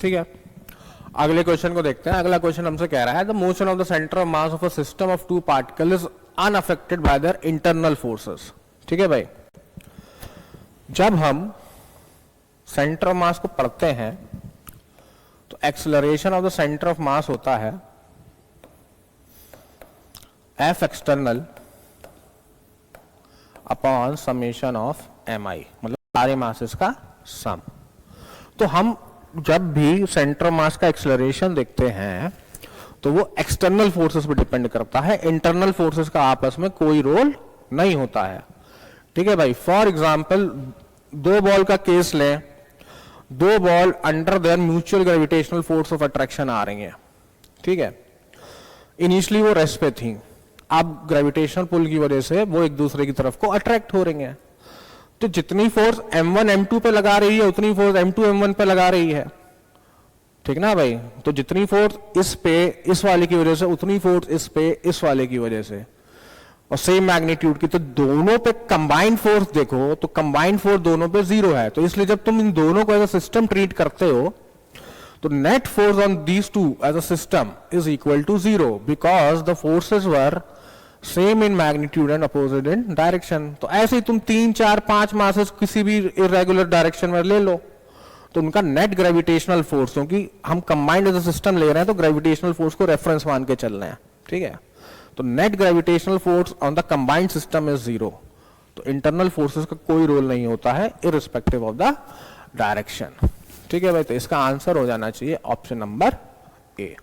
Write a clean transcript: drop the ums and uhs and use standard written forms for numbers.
ठीक है, अगले क्वेश्चन को देखते हैं। अगला क्वेश्चन हमसे कह रहा है the motion of the centre of mass of a system of two particle is unaffected by their internal forces. ठीक है भाई, जब हम सेंटर ऑफ मास को पढ़ते हैं तो acceleration of the centre of mass होता है F external upon summation of M I, मतलब सारे मासेस का सम। तो हम जब भी सेंटर ऑफ मास का एक्सेलरेशन देखते हैं तो वो एक्सटर्नल फोर्सेस पे डिपेंड करता है, इंटरनल फोर्सेस का आपस में कोई रोल नहीं होता है। ठीक है भाई, फॉर एग्जांपल दो बॉल का केस लें, दो ball under their mutual gravitational force of attraction आ रही हैं। ठीक है, इनिशियली वो रेस्ट पे थी, अब ग्रेविटेशनल पुल की वजह से वो एक दूसरे की तरफ को अट्रैक्ट हो रही हैं। तो जितनी फोर्स m1 m2 पे लगा रही है उतनी फोर्स m2 m1 पे लगा रही है। ठीक ना भाई, तो जितनी फोर्स इस पे इस वाले की वजह से उतनी फोर्स इस पे इस वाले की वजह से, और सेम मैग्नीट्यूड की। तो दोनों पे कंबाइंड फोर्स देखो तो कंबाइंड फोर्स दोनों पे जीरो है। तो इसलिए जब तुम इन दोनों को एज अ सिस्टम ट्रीट करते हो तो net force on these two as a system is equal to zero because the forces were same in magnitude and opposite in direction. तो ऐसे ही तुम 3 4 5 मासेस किसी भी इरेगुलर डायरेक्शन में ले लो तो उनका नेट ग्रेविटेशनल फोर्स, क्योंकि हम कंबाइंड एज अ सिस्टम ले रहे हैं तो ग्रेविटेशनल फोर्स को रेफरेंस मान के चल रहे हैं। ठीक है, तो net gravitational force on the combined system is zero. तो इंटरनल फोर्सेस का कोई रोल नहीं होता है इररिस्पेक्टिव ऑफ द डायरेक्शन। ठीक है भाई, तो इसका आंसर हो जाना चाहिए ऑप्शन नंबर ए।